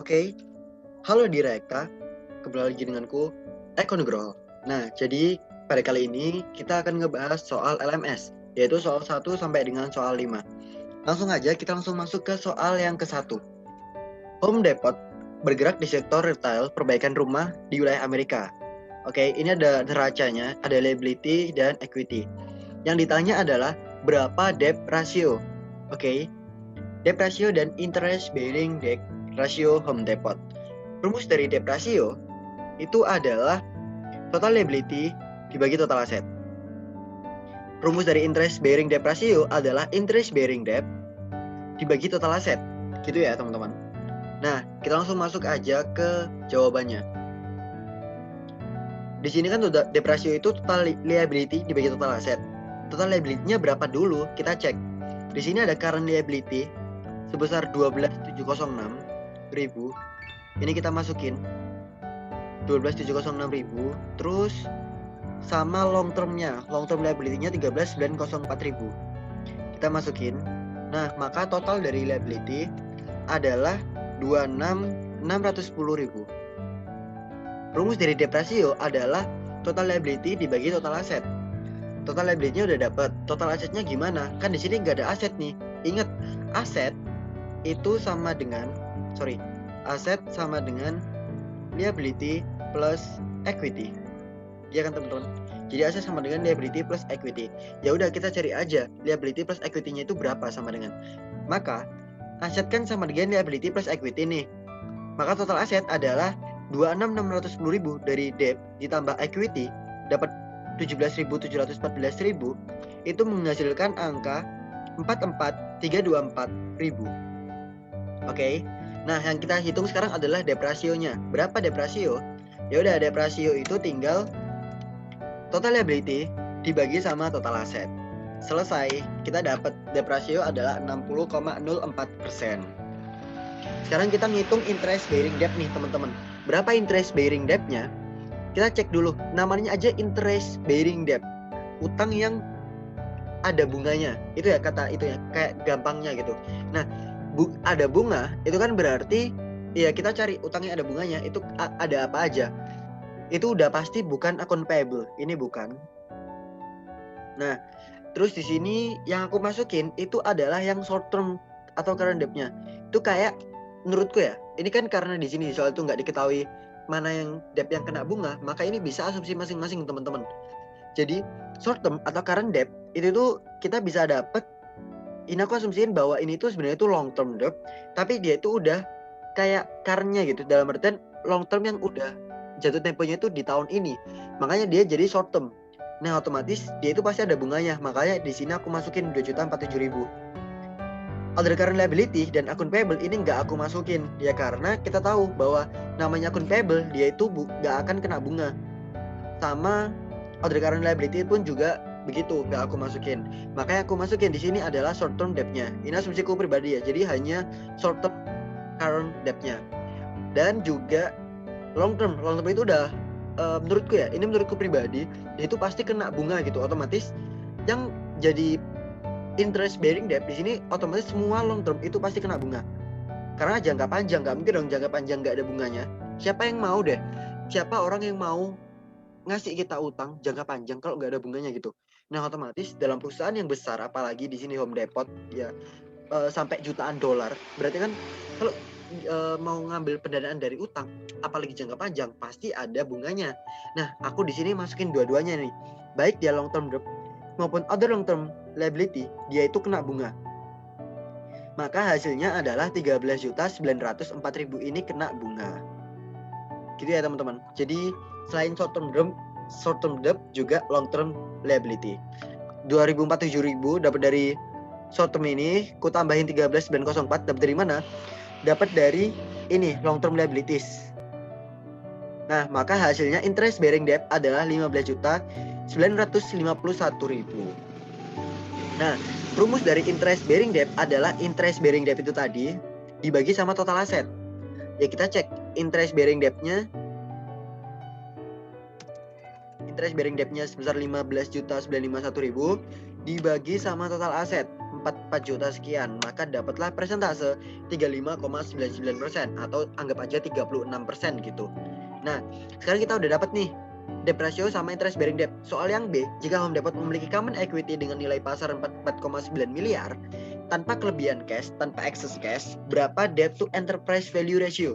Oke, halo Direka, kembali lagi denganku, Eko Nugroho. Nah, jadi pada kali ini kita akan ngebahas soal LMS, yaitu soal 1 sampai dengan soal 5. Langsung aja kita langsung masuk ke soal yang ke-1. Home Depot bergerak di sektor retail perbaikan rumah di wilayah Amerika. Oke, ini ada neracanya, ada liability dan equity. Yang ditanya adalah berapa debt ratio. Oke, debt ratio dan interest bearing debt ratio Home Depot. Rumus dari debt ratio itu adalah total liability dibagi total aset. Rumus dari interest bearing debt ratio adalah interest bearing debt dibagi total aset. Gitu ya, teman-teman. Nah, kita langsung masuk aja ke jawabannya. Di sini kan debt ratio itu total liability dibagi total aset. Total liability-nya berapa dulu? Kita cek. Di sini ada current liability sebesar 12.706.000. Ini kita masukin 12.706.000, terus sama long term-nya, long term liability-nya 13.904.000. Kita masukin. Nah, maka total dari liability adalah 26.610.000. Rumus dari debt ratio adalah total liability dibagi total aset. Total liability-nya udah dapat. Total asetnya gimana? Kan di sini nggak ada aset nih. Ingat, aset itu sama dengan aset sama dengan liability plus equity. Ya kan, teman-teman? Jadi aset sama dengan liability plus equity. Ya udah, kita cari aja liability plus equity-nya itu berapa sama dengan. Maka aset kan sama dengan liability plus equity nih. Maka total aset adalah 26.610.000 dari debt ditambah equity dapat 17.714.000, itu menghasilkan angka 44.324.000. Oke. Nah, yang kita hitung sekarang adalah debt ratio-nya. Berapa debt ratio? Ya udah, debt ratio itu tinggal total liability dibagi sama total aset. Selesai, kita dapat debt ratio adalah 60,04%. Sekarang kita ngitung interest bearing debt nih, teman-teman. Berapa interest bearing debt-nya? Kita cek dulu. Namanya aja interest bearing debt. Utang yang ada bunganya. Itu ya kata itu ya, kayak gampangnya gitu. Nah, ada bunga, itu kan berarti ya kita cari utangnya ada bunganya, itu ada apa aja. Itu udah pasti bukan account payable. Ini bukan. Nah, terus di sini yang aku masukin itu adalah yang short term atau current debt-nya. Itu kayak menurutku ya, ini kan karena di sini soal itu nggak diketahui mana yang debt yang kena bunga, maka ini bisa asumsi masing-masing, teman-teman. Jadi short term atau current debt itu tuh kita bisa dapat, ini aku asumsiin bahwa ini tuh sebenarnya itu long term debt, tapi dia itu udah kayak current-nya gitu, dalam artian long term yang udah jatuh temponya itu di tahun ini, makanya dia jadi short term. Nah, otomatis dia itu pasti ada bunganya, makanya di sini aku masukin 2.047.000. Other current liability dan akun payable ini nggak aku masukin, ya karena kita tahu bahwa namanya akun payable dia itu nggak akan kena bunga. Sama other current liability pun juga begitu, nggak aku masukin. Makanya aku masukin di sini adalah short term debt-nya. Ini asumsiku pribadi ya, jadi hanya short term current debt-nya. Dan juga long term itu udah menurutku ya, ini menurutku pribadi, itu pasti kena bunga gitu. Otomatis yang jadi interest bearing debt di sini otomatis semua long term itu pasti kena bunga. Karena jangka panjang nggak mungkin dong jangka panjang nggak ada bunganya. Siapa yang mau deh? Siapa orang yang mau ngasih kita utang jangka panjang kalau nggak ada bunganya gitu? Nah, otomatis dalam perusahaan yang besar, apalagi di sini Home Depot ya, sampai jutaan dolar, berarti kan kalau mau ngambil pendanaan dari utang, apalagi jangka panjang, pasti ada bunganya. Nah, aku di sini masukin dua-duanya nih, baik dia long term debt maupun other long term liability, dia itu kena bunga. Maka hasilnya adalah 13.904.000 ini kena bunga. Gitu ya, teman-teman. Jadi selain short term debt juga long term liability. 2.047.000 dapat dari short term ini, ku tambahin 13.904, dapat dari mana? Dapat dari ini, long term liabilities. Nah, maka hasilnya interest bearing debt adalah 15.951.000. Nah, rumus dari interest bearing debt adalah interest bearing debt itu tadi dibagi sama total aset. Ya, kita cek interest bearing debt-nya. Interest bearing debt-nya sebesar 15.951.000 dibagi sama total aset 44 juta sekian, maka dapatlah persentase 35,99% atau anggap aja 36% gitu. Nah, sekarang kita udah dapat nih debt ratio sama interest bearing debt. Soal yang B, jika Home Depot memiliki common equity dengan nilai pasar 44,9 miliar tanpa kelebihan cash, tanpa excess cash, berapa debt to enterprise value ratio?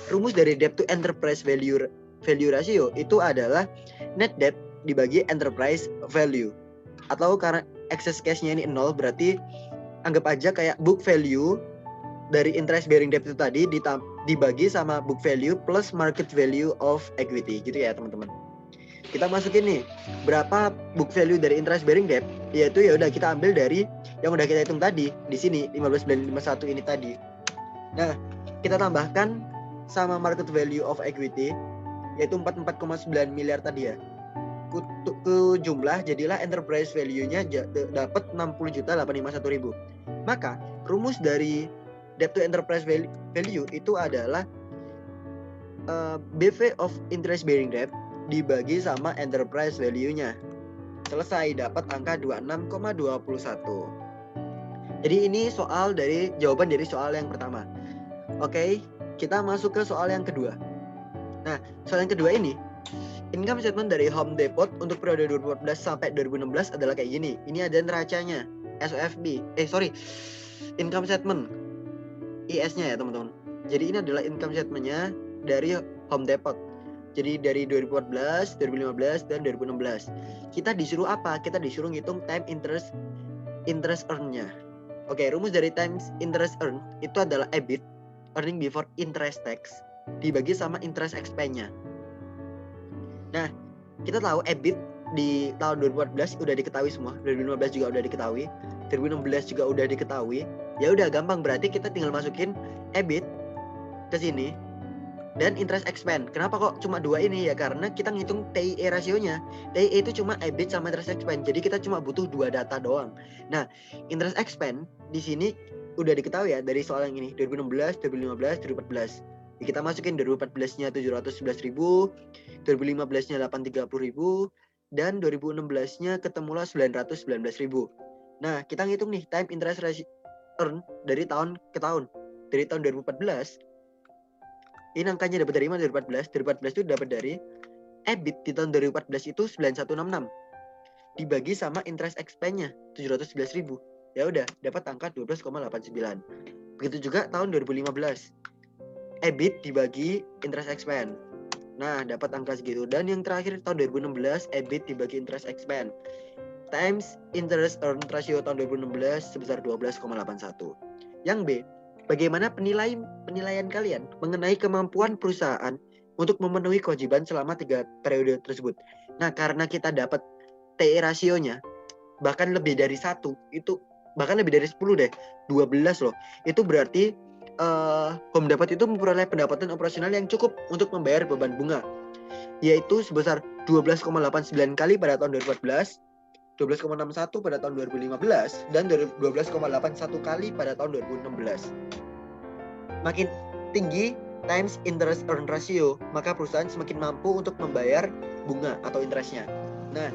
Rumus dari debt to enterprise value ratio itu adalah net debt dibagi enterprise value. Atau karena excess cash-nya ini 0, berarti anggap aja kayak book value dari interest bearing debt itu tadi dibagi sama book value plus market value of equity gitu ya teman-teman. Kita masukin nih berapa book value dari interest bearing debt, yaitu ya udah kita ambil dari yang udah kita hitung tadi di sini 15,951 ini tadi. Nah, kita tambahkan sama market value of equity yaitu 44,9 miliar tadi ya. Ke jumlah jadilah enterprise value-nya dapat 60.851.000. Maka rumus dari debt to enterprise value itu adalah BV of interest bearing debt dibagi sama enterprise value-nya. Selesai, dapat angka 26,21. Jadi ini jawaban dari soal yang pertama. Oke, kita masuk ke soal yang kedua. Nah, soal yang kedua ini, income statement dari Home Depot untuk periode 2014 sampai 2016 adalah kayak gini. Ini ada neracanya, SOFB. Income statement. IS-nya ya, teman-teman. Jadi ini adalah income statement-nya dari Home Depot. Jadi dari 2014, 2015, dan 2016. Kita disuruh apa? Kita disuruh ngitung time interest earn-nya. Oke, rumus dari time interest earn itu adalah EBIT, earning before interest tax, dibagi sama interest expense-nya. Nah, kita tahu EBIT di tahun 2014 udah diketahui semua, 2015 juga udah diketahui, 2016 juga udah diketahui. Ya udah gampang, berarti kita tinggal masukin EBIT ke sini dan interest expense. Kenapa kok cuma dua ini? Ya karena kita ngitung TIE rasionya. TIE itu cuma EBIT sama interest expense. Jadi kita cuma butuh dua data doang. Nah, interest expense di sini udah diketahui ya dari soal yang ini, 2016, 2015, 2014. Ya, kita masukin 2014-nya 711.000, 2015-nya 830.000, dan 2016-nya ketemulah 919.000. Nah, kita ngitung nih time interest earn dari tahun ke tahun. Dari tahun 2014, ini angkanya dapat dari mana? 2014 itu dapat dari EBIT di tahun 2014 itu 9166 dibagi sama interest expense-nya 711.000. Ya udah dapat angka 12,89. Begitu juga tahun 2015. EBIT dibagi interest expense. Nah, dapat angka segitu. Dan yang terakhir tahun 2016 EBIT dibagi interest expense times interest earn ratio tahun 2016 sebesar 12,81. Yang B, bagaimana penilaian kalian mengenai kemampuan perusahaan untuk memenuhi kewajiban selama 3 periode tersebut? Nah, karena kita dapat TI rasionya bahkan lebih dari 1, itu bahkan lebih dari 10 deh, 12 loh. Itu berarti Home Depot itu memperoleh pendapatan operasional yang cukup untuk membayar beban bunga, yaitu sebesar 12,89 kali pada tahun 2014, 12,61 pada tahun 2015, dan 12,81 kali pada tahun 2016. Makin tinggi times interest earn ratio, maka perusahaan semakin mampu untuk membayar bunga atau interestnya. Nah,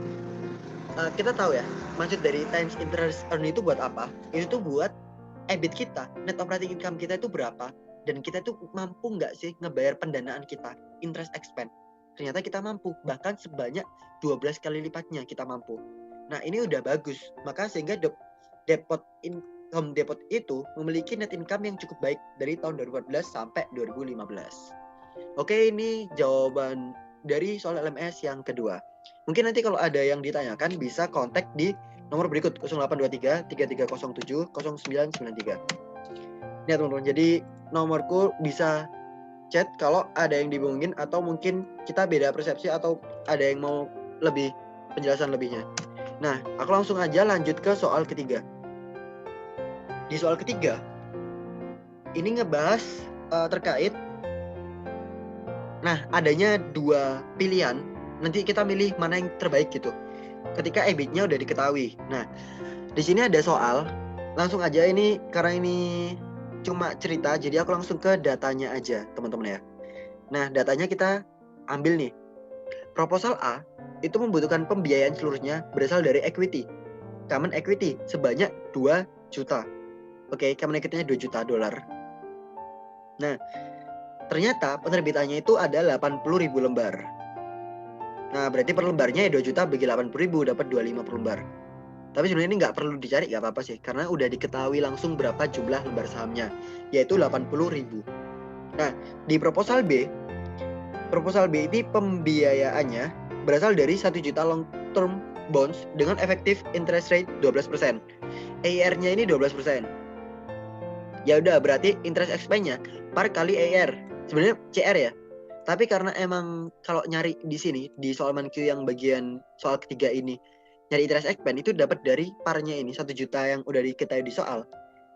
kita tahu ya, maksud dari times interest earn itu buat apa? Itu buat EBIT kita, net operating income kita itu berapa, dan kita itu mampu nggak sih ngebayar pendanaan kita, interest expense. Ternyata kita mampu, bahkan sebanyak 12 kali lipatnya kita mampu. Nah, ini udah bagus, maka sehingga Home Depot itu memiliki net income yang cukup baik dari tahun 2014 sampai 2015. Oke, ini jawaban dari soal LMS yang kedua. Mungkin nanti kalau ada yang ditanyakan bisa kontak di nomor berikut 0823 3307 0993. Nih teman-teman, jadi nomorku bisa chat kalau ada yang dibingungin atau mungkin kita beda persepsi atau ada yang mau lebih penjelasan lebihnya. Nah, aku langsung aja lanjut ke soal ketiga. Di soal ketiga, ini ngebahas terkait, nah adanya dua pilihan, nanti kita milih mana yang terbaik gitu. Ketika EBIT-nya udah diketahui. Nah, di sini ada soal, langsung aja ini karena ini cuma cerita, jadi aku langsung ke datanya aja teman-teman ya. Nah, datanya kita ambil nih. Proposal A itu membutuhkan pembiayaan seluruhnya berasal dari equity, common equity sebanyak 2 juta. Oke, common equity-nya 2 juta dolar. Nah, ternyata penerbitannya itu ada 80.000 lembar. Nah, berarti per lembarnya ya 2 juta bagi 80.000 dapat 25 per lembar. Tapi sebenarnya ini nggak perlu dicari, nggak apa-apa sih, karena udah diketahui langsung berapa jumlah lembar sahamnya, yaitu 80.000. Nah, di proposal B ini pembiayaannya berasal dari 1 juta long term bonds dengan effective interest rate 12%. AER-nya ini 12%. Ya udah, berarti interest expense-nya par kali AER. Sebenarnya CR ya. Tapi karena emang kalau nyari di sini di soal ManQ yang bagian soal ketiga ini, nyari interest expense itu dapat dari parnya ini 1 juta yang udah diketahui di soal.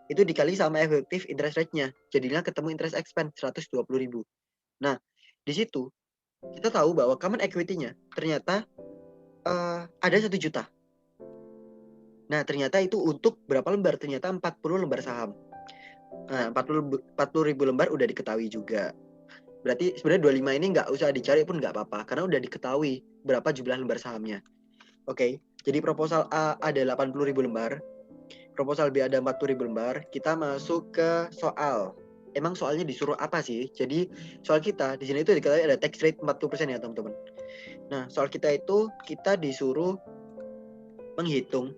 Itu dikali sama effective interest rate-nya. Jadinya ketemu interest expense 120.000. Nah, di situ kita tahu bahwa common equity-nya ternyata ada 1 juta. Nah, ternyata itu untuk berapa lembar? Ternyata 40 lembar saham. Nah, 40.000 lembar udah diketahui juga. Berarti sebenarnya 25 ini nggak usah dicari pun nggak apa-apa, karena udah diketahui berapa jumlah lembar sahamnya. Oke, jadi proposal A ada 80.000 lembar, proposal B ada 40.000 lembar. Kita masuk ke soal. Emang soalnya disuruh apa sih? Jadi soal kita di sini itu diketahui ada tax rate 40% ya teman-teman. Nah, soal kita itu kita disuruh menghitung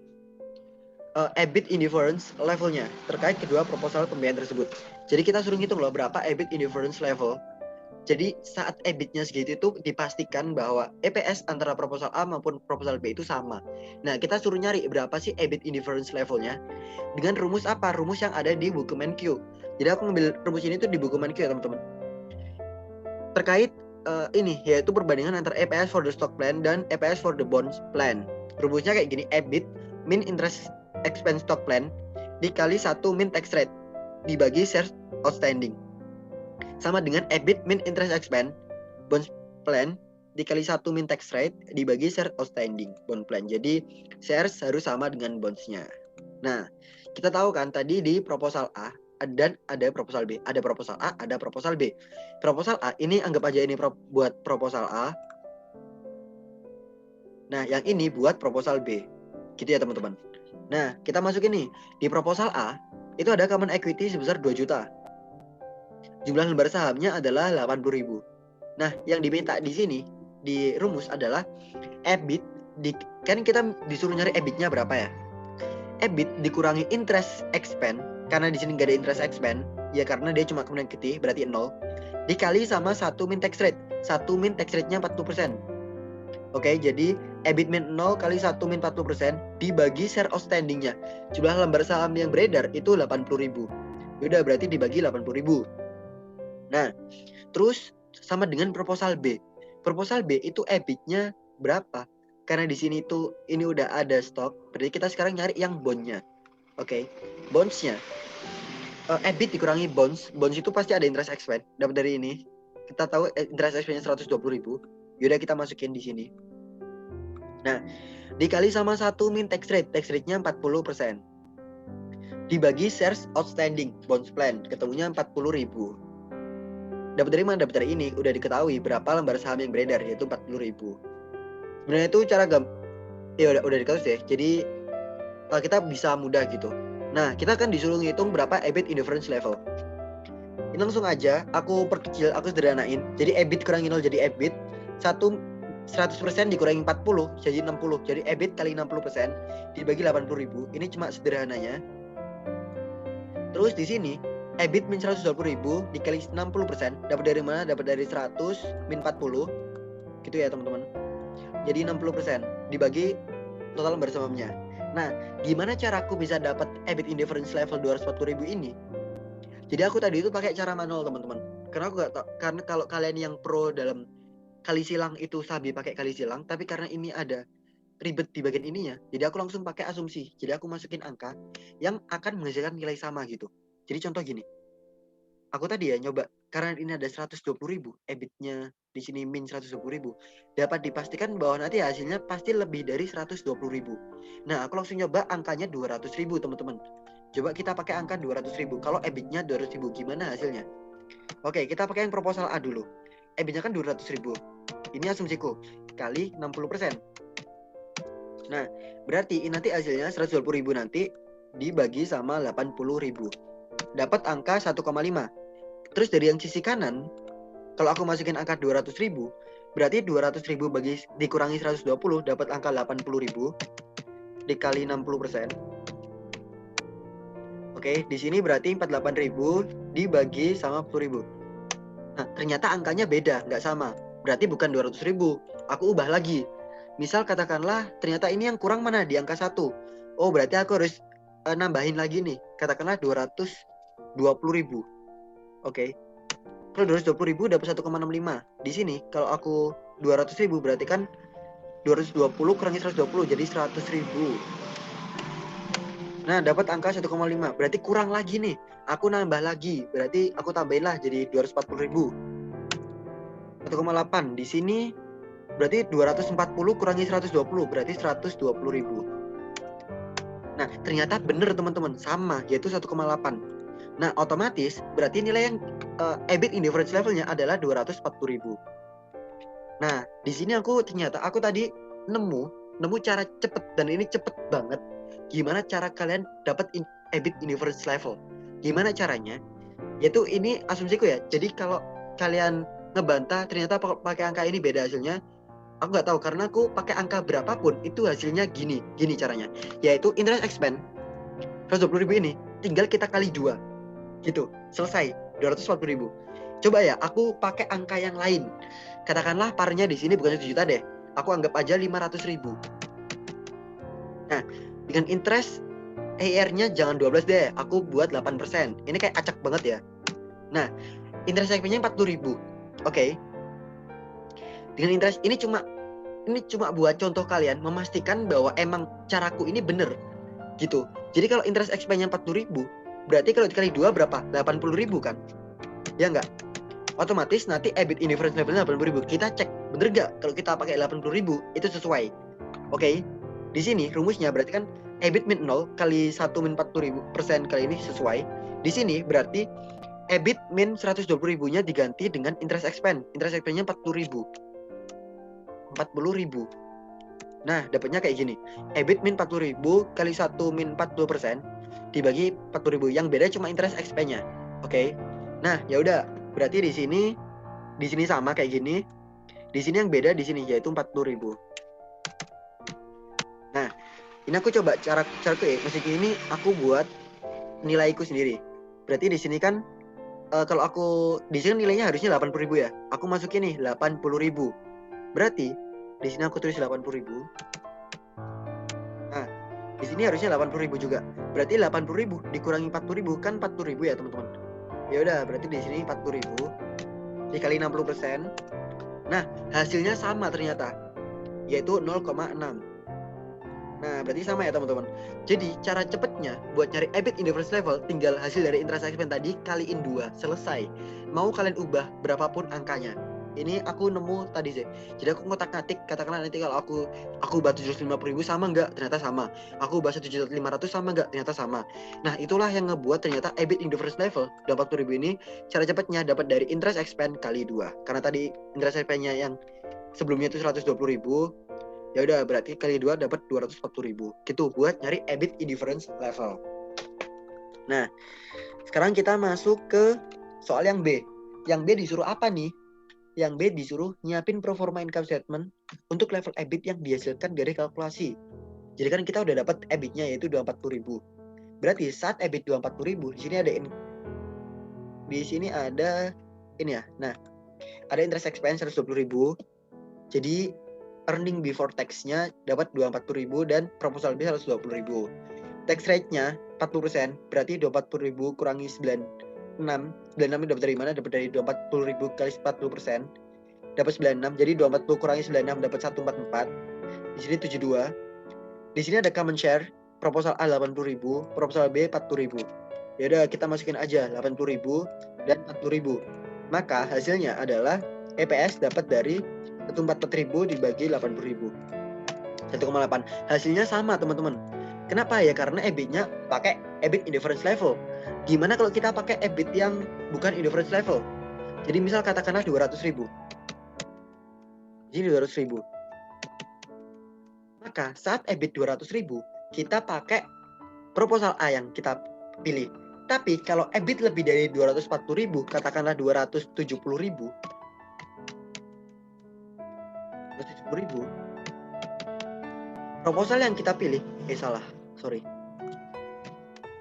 EBIT indifference levelnya terkait kedua proposal pembiayaan tersebut. Jadi kita suruh ngitung loh berapa EBIT indifference level. Jadi saat EBIT-nya segitu itu dipastikan bahwa EPS antara proposal A maupun proposal B itu sama. Nah, kita suruh nyari berapa sih EBIT indifference levelnya dengan rumus apa? Rumus yang ada di buku ManQ. Jadi aku ngambil rumus ini tuh di buku ManQ ya teman-teman. Terkait ini yaitu perbandingan antara EPS for the stock plan dan EPS for the bonds plan. Rumusnya kayak gini, EBIT min interest expense stock plan dikali 1 min tax rate dibagi shares outstanding. Sama dengan EBIT min interest expense bonds plan dikali 1 min tax rate dibagi share outstanding bond plan. Jadi shares harus sama dengan bonds-nya. Nah, kita tahu kan tadi di proposal A dan ada proposal B. Ada proposal A, ada proposal B. Proposal A ini anggap aja ini buat proposal A. Nah, yang ini buat proposal B. Gitu ya teman-teman. Nah, kita masuk ini. Di proposal A itu ada common equity sebesar 2 juta. Jumlah lembar sahamnya adalah 80.000. Nah, yang diminta di sini di rumus adalah EBIT kan kita disuruh nyari EBIT-nya berapa ya? EBIT dikurangi interest expense, karena di sini nggak ada interest expense, ya karena dia cuma common equity berarti 0, dikali sama 1 min tax rate. 1 min tax rate-nya 40%. Oke, jadi EBIT min 0 kali 1 min 40% dibagi share outstanding-nya. Jumlah lembar saham yang beredar itu 80.000. Udah berarti dibagi 80.000. Nah, terus sama dengan proposal B. Proposal B itu EBIT-nya berapa? Karena di sini tuh ini udah ada stok, berarti kita sekarang nyari yang bond-nya. Oke, bonds-nya. EBIT dikurangi bonds. Bonds itu pasti ada interest expense. Dapat dari ini. Kita tahu interest expense-nya 120.000. Yaudah kita masukin di sini. Nah, dikali sama 1 min tax rate. Tax rate-nya 40%. Dibagi shares outstanding bonds plan. Ketemunya 40.000. Dapat dari mana? Dapat dari ini. Udah diketahui berapa lembar saham yang beredar, yaitu 40.000. Sebenarnya itu cara ya udah diketahui sih. Jadi kita bisa mudah gitu. Nah, kita kan disuruh ngitung berapa EBIT indifference level. Ini langsung aja aku perkecil, aku sederhanain. Jadi EBIT kurangi 0 jadi EBIT 100% dikurangi 40 jadi 60. Jadi EBIT kali 60% dibagi 80.000. Ini cuma sederhananya. Terus di sini EBIT min 120.000 dikali 60% dapat dari mana? Dapat dari 100 min 40. Gitu ya teman-teman. Jadi 60% dibagi total lembar sahamnya. Nah, gimana cara aku bisa dapat EBIT indifference level 240.000 ini? Jadi aku tadi itu pakai cara manual teman-teman. Karena aku gak tahu, karena kalau kalian yang pro dalam kali silang itu sabi pakai kali silang, tapi karena ini ada ribet di bagian ininya, jadi aku langsung pakai asumsi. Jadi aku masukin angka yang akan menghasilkan nilai sama gitu. Jadi contoh gini. Aku tadi ya nyoba, karena ini ada 120.000, EBIT-nya di sini min 120.000, dapat dipastikan bahwa nanti hasilnya pasti lebih dari 120.000. Nah, aku langsung nyoba angkanya 200.000 teman-teman. Coba kita pakai angka 200.000. Kalau EBIT-nya 200.000 gimana hasilnya? Oke, kita pakai yang proposal A dulu. EBIT-nya kan 200.000. Ini asumsiku, kali 60%. Nah, berarti nanti hasilnya 120.000 nanti dibagi sama 80.000. Dapat angka 1,5. Terus dari yang sisi kanan, kalau aku masukin angka 200.000, berarti 200.000 dikurangi 120 dapat angka 80.000 dikali 60%. Oke, di sini berarti 48.000 dibagi sama 40.000. Nah, ternyata angkanya beda, nggak sama. Berarti bukan 200.000. Aku ubah lagi. Misal katakanlah ternyata ini yang kurang mana di angka 1. Oh, berarti aku harus nambahin lagi nih. Katakanlah 220.000. Oke. Kalau 220.000 dapat 1,65. Di sini kalau aku 200.000 berarti kan 220 kurangi 120 jadi 100.000. Nah, dapat angka 1,5. Berarti kurang lagi nih. Aku nambah lagi. Berarti aku tambahin lah jadi 240.000. 1,8. Di sini berarti 240 kurangi 120 berarti 120.000. Nah, ternyata benar teman-teman, sama, yaitu 1,8. Nah, otomatis berarti nilai yang EBIT indifference levelnya adalah 240.000. Nah, di sini aku tadi nemu cara cepet, dan ini cepet banget. Gimana cara kalian dapat EBIT indifference level? Gimana caranya? Yaitu ini asumsiku ya. Jadi kalau kalian ngebantah ternyata pakai angka ini beda hasilnya, aku nggak tahu karena aku pakai angka berapapun itu hasilnya gini caranya. Yaitu interest expense 120.000 ini tinggal kita kali 2. Gitu, selesai 240.000. Coba ya, aku pakai angka yang lain. Katakanlah parnya di sini bukan 1 juta deh. Aku anggap aja 500.000. Nah, dengan interest EIR-nya jangan 12 deh, aku buat 8%. Ini kayak acak banget ya. Nah, interest expense-nya 40.000. Oke. Dengan interest ini cuma buat contoh kalian memastikan bahwa emang caraku ini bener gitu. Jadi kalau interest expense-nya 40.000, berarti kalau dikali 2 berapa? 80.000 kan? Ya enggak? Otomatis nanti EBIT indifference levelnya 80.000. Kita cek bener nggak kalau kita pakai 80.000 itu sesuai. Oke. Di sini rumusnya berarti kan EBIT min 0 kali 1 min 40.000% kali ini sesuai. Di sini berarti EBIT min 120.000-nya diganti dengan interest expense. Interest expense-nya 40.000. Nah, dapatnya kayak gini. EBIT min 40.000 kali 1 min 40% dibagi 40.000. Yang beda cuma interest expense-nya. Oke. Nah, ya udah. Berarti di sini sama kayak gini. Di sini yang beda di sini yaitu 40.000. Nah, ini aku coba caraku ya. Meski ini aku buat nilaiku sendiri. Berarti di sini kan kalau aku di sini nilainya harusnya 80.000 ya. Aku masukin nih 80.000. Berarti di sini aku tulis 80.000. Nah, di sini harusnya 80.000 juga. Berarti 80.000 dikurangi 40.000 kan 40.000 ya, teman-teman. Ya udah, berarti di sini 40.000 dikali 60%. Nah, hasilnya sama ternyata, yaitu 0,6. Nah, berarti sama ya teman-teman. Jadi cara cepatnya buat nyari EBIT indifference level tinggal hasil dari interest expense tadi kaliin 2, selesai. Mau kalian ubah berapapun angkanya. Ini aku nemu tadi sih. Jadi aku ngotak-ngatik, katakanlah nanti kalau aku ubah 750.000 sama nggak? Ternyata sama. Aku ubah 1.500.000 sama nggak? Ternyata sama. Nah, itulah yang ngebuat ternyata EBIT indifference level 80.000 ini cara cepatnya dapat dari interest expense kali 2. Karena tadi interest expense-nya yang sebelumnya itu 120.000. Ya udah, berarti kali 2 dapat 240.000. Gitu buat nyari EBIT indifference level. Nah, sekarang kita masuk ke soal yang B. Yang B disuruh apa nih? Yang B disuruh nyiapin pro forma income statement untuk level EBIT yang dihasilkan dari kalkulasi. Jadi kan kita udah dapat EBIT-nya yaitu 240.000. Berarti saat EBIT 240.000, di sini ada ini ya. Nah, ada interest expense 120.000. Jadi earning before tax-nya dapat 240.000 dan proposal B 120.000. Tax rate-nya 40%, berarti 240.000 kurangi 96. 96 dapat dari mana? Dapat dari 240.000 kali 40%. Dapat 96. Jadi 240 kurangi 96 dapat 144. Di sini 72. Di sini ada common share, proposal A 80.000, proposal B 40.000. Ya udah, kita masukin aja 80.000 dan 40.000. Maka hasilnya adalah EPS dapat dari 144.000 dibagi 80.000. 1,8. Hasilnya sama, teman-teman. Kenapa ya? Karena EBIT-nya pakai EBIT indifference level. Gimana kalau kita pakai EBIT yang bukan indifference level? Jadi misal katakanlah 200.000. Jadi 200.000. Maka saat EBIT 200.000, kita pakai proposal A yang kita pilih. Tapi kalau EBIT lebih dari 240.000, katakanlah 270.000, proposal yang kita pilih,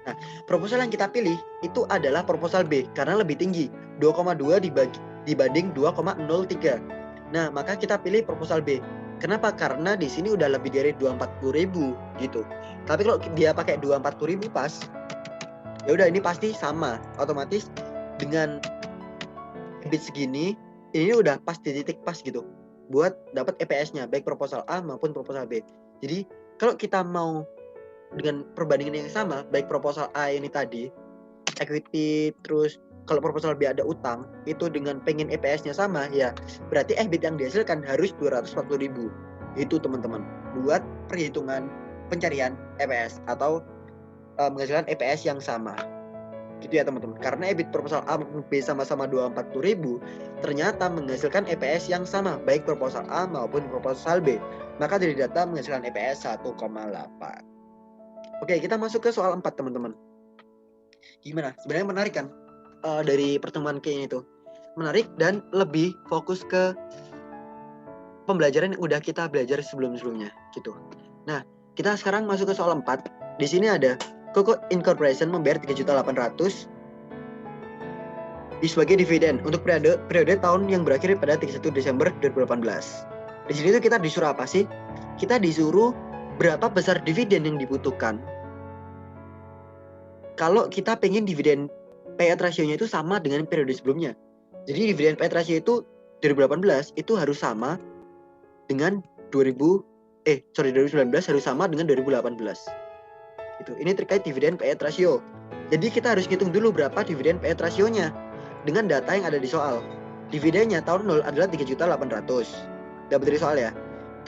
Nah, proposal yang kita pilih itu adalah proposal B karena lebih tinggi, 2,2 dibanding 2,03. Nah, maka kita pilih proposal B. Kenapa? Karena di sini udah lebih dari 240.000 gitu. Tapi kalau dia pakai 240.000 pas, ya udah ini pasti sama, otomatis dengan EBIT segini, ini udah pas di titik pas gitu buat dapat EPS-nya baik proposal A maupun proposal B. Jadi kalau kita mau dengan perbandingan yang sama, baik proposal A ini tadi equity, terus kalau proposal B ada utang, itu dengan pengen EPS-nya sama, ya berarti EBIT yang dihasilkan harus 240.000. Itu teman-teman, buat perhitungan pencarian EPS atau menghasilkan EPS yang sama. Gitu ya teman-teman. Karena EBIT proposal A maupun B sama-sama 240.000, ternyata menghasilkan EPS yang sama, baik proposal A maupun proposal B. Maka dari data menghasilkan EPS 1,8. Oke, kita masuk ke soal 4 teman-teman. Gimana? Sebenarnya menarik kan? Dari pertemuan kayak ini tuh menarik dan lebih fokus ke pembelajaran yang udah kita belajar sebelum-sebelumnya gitu. Nah, kita sekarang masuk ke soal 4. Di sini ada Coco Incorporation membayar 3.800.000 sebagai dividen untuk periode tahun yang berakhir pada 31 Desember 2018. Di sini tuh kita disuruh apa sih? Kita disuruh berapa besar dividen yang dibutuhkan kalau kita pengen dividen payout ratio-nya itu sama dengan periode sebelumnya. Jadi dividen payout ratio itu 2018 itu harus sama dengan 2019 harus sama dengan 2018. Itu. Ini terkait dividen payout ratio. Jadi kita harus hitung dulu berapa dividen payout ratio-nya dengan data yang ada di soal. Dividennya tahun 0 adalah 3.800.000. Dapat dari soal ya.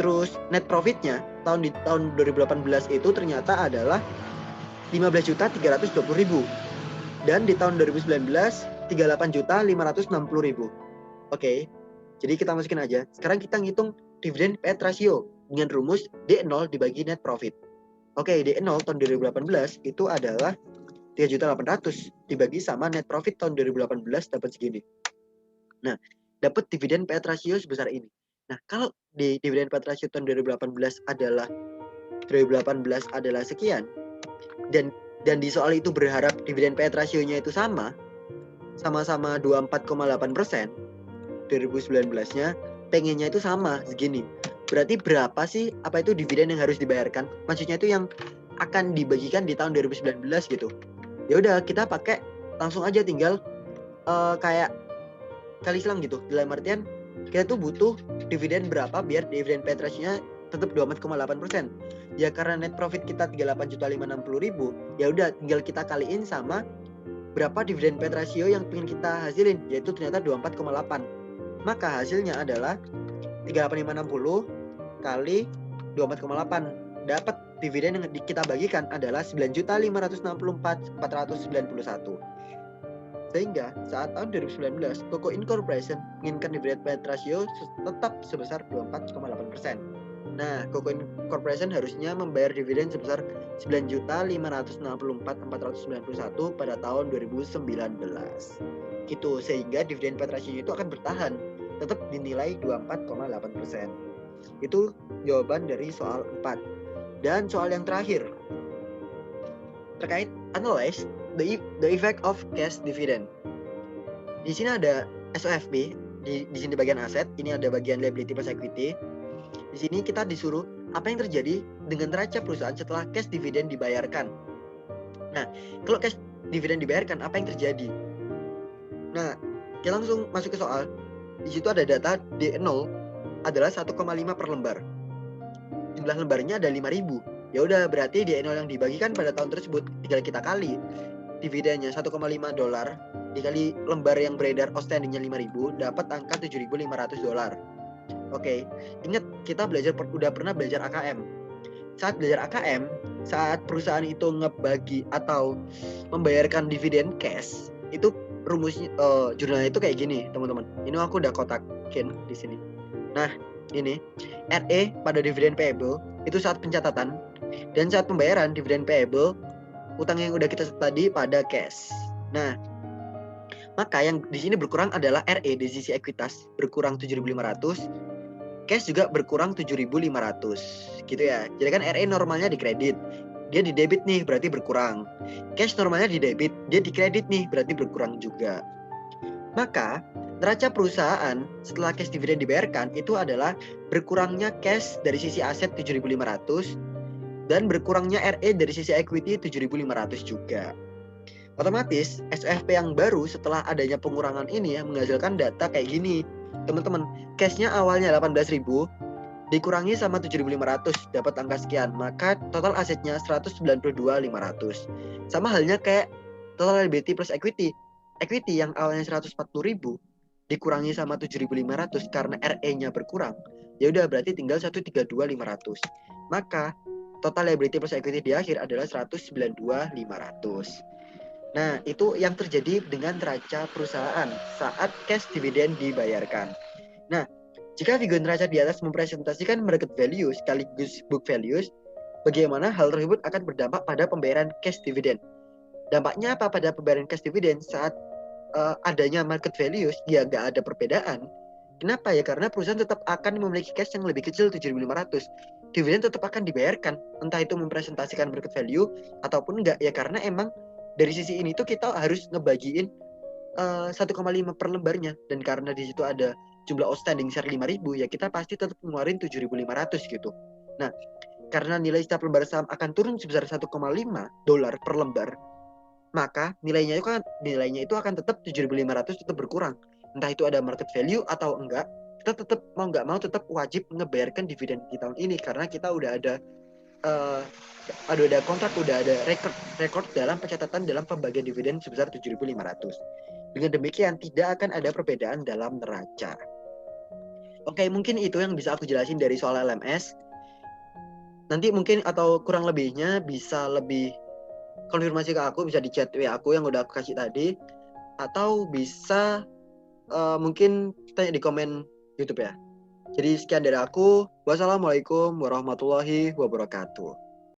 Terus net profit-nya tahun 2018 itu ternyata adalah 15.320.000. Dan di tahun 2019 38.560.000. Oke. Jadi kita masukin aja. Sekarang kita ngitung dividen payout ratio dengan rumus D0 dibagi net profit. Oke, D0 tahun 2018 itu adalah 3.800.000 dibagi sama net profit tahun 2018 dapat segini. Nah, dapat dividen payout ratio sebesar ini. Nah, kalau di dividen payout ratio tahun 2018 adalah sekian, dan di soal itu berharap dividen payout ratio-nya itu sama-sama 24,8%, 2019-nya pengennya itu sama segini. Berarti berapa sih apa itu dividen yang harus dibayarkan? Maksudnya itu yang akan dibagikan di tahun 2019 gitu. Ya udah kita pakai langsung aja tinggal kayak kali selang gitu. Dalam artian kita tuh butuh dividen berapa biar dividen payout ratio-nya tetap 24,8%. Ya karena net profit kita 38.560.000, ya udah tinggal kita kaliin sama berapa dividen payout ratio yang pengen kita hasilin, yaitu ternyata 24,8. Maka hasilnya adalah 38.560 kali 24,8. Dapat dividen yang kita bagikan adalah 9.564.491. Sehingga saat tahun 2019, Coco Incorporation menginginkan dividen payout ratio tetap sebesar 24,8%. Nah, Coco Incorporation harusnya membayar dividen sebesar 9.564.491 pada tahun 2019. Gitu, sehingga dividen payout ratio itu akan bertahan, tetap dinilai 24,8%. Itu jawaban dari soal 4. Dan soal yang terakhir terkait analyze the effect of cash dividend. Di sini ada SOFP, di sini bagian aset, ini ada bagian liability plus equity. Di sini kita disuruh apa yang terjadi dengan neraca perusahaan setelah cash dividend dibayarkan. Nah, kalau cash dividend dibayarkan, apa yang terjadi? Nah, kita langsung masuk ke soal. Di situ ada data D0 adalah 1,5 per lembar. Jumlah lembarnya ada 5.000. Ya udah, berarti D0 yang dibagikan pada tahun tersebut tinggal kita kali dividennya $1,5 dikali lembar yang beredar outstandingnya 5.000, dapat angka $7.500. Oke, ingat kita udah pernah belajar AKM. Saat belajar AKM, saat perusahaan itu ngebagi atau membayarkan dividen cash, itu rumusnya jurnalnya itu kayak gini, teman-teman. Ini aku udah kotakin di sini. Nah, ini RE pada dividen payable itu saat pencatatan, dan saat pembayaran dividen payable utang yang udah kita set tadi pada cash. Nah, maka yang di sini berkurang adalah RE di sisi ekuitas berkurang 7.500, cash juga berkurang 7.500 gitu ya. Jadi kan RE normalnya di kredit, dia di debit nih berarti berkurang. Cash normalnya di debit, dia di kredit nih berarti berkurang juga. Maka neraca perusahaan setelah cash dividen dibayarkan itu adalah berkurangnya cash dari sisi aset 7.500 dan berkurangnya RE dari sisi equity 7.500 juga. Otomatis SOFP yang baru setelah adanya pengurangan ini ya menghasilkan data kayak gini. Teman-teman, cashnya awalnya 18.000 dikurangi sama 7.500 dapat angka sekian, maka total asetnya 192.500. Sama halnya kayak total liability plus equity. Equity yang awalnya 140.000 dikurangi sama 7.500 karena RE-nya berkurang. Ya udah berarti tinggal 132.500. Maka total liability plus equity di akhir adalah 192.500. Nah, itu yang terjadi dengan neraca perusahaan saat cash dividen dibayarkan. Nah, jika figur neraca di atas mempresentasikan market value sekaligus book values, bagaimana hal tersebut akan berdampak pada pembayaran cash dividen? Dampaknya apa pada pembayaran cash dividen saat adanya market values? Ya, nggak ada perbedaan. Kenapa ya? Karena perusahaan tetap akan memiliki cash yang lebih kecil 7.500. Dividen tetap akan dibayarkan, entah itu mempresentasikan market value ataupun enggak ya, karena emang dari sisi ini tuh kita harus ngebagiin 1,5 per lembarnya, dan karena di situ ada jumlah outstanding share 5.000 ya kita pasti tetap ngeluarin 7.500 gitu. Nah, karena nilai setiap lembar saham akan turun sebesar 1,5 dolar per lembar, maka nilainya itu akan tetap 7.500 tetap berkurang. Entah itu ada market value atau enggak, kita tetap mau nggak mau tetap wajib ngebayarkan dividen di tahun ini karena kita udah ada kontrak, udah ada record dalam pencatatan dalam pembagian dividen sebesar 7.500. Dengan demikian tidak akan ada perbedaan dalam neraca. Oke, mungkin itu yang bisa aku jelasin dari soal LMS. Nanti mungkin atau kurang lebihnya bisa lebih konfirmasi ke aku, bisa di chat WA aku yang udah aku kasih tadi, atau bisa mungkin tanya di komen YouTube ya. Jadi sekian dari aku. Wassalamualaikum warahmatullahi wabarakatuh.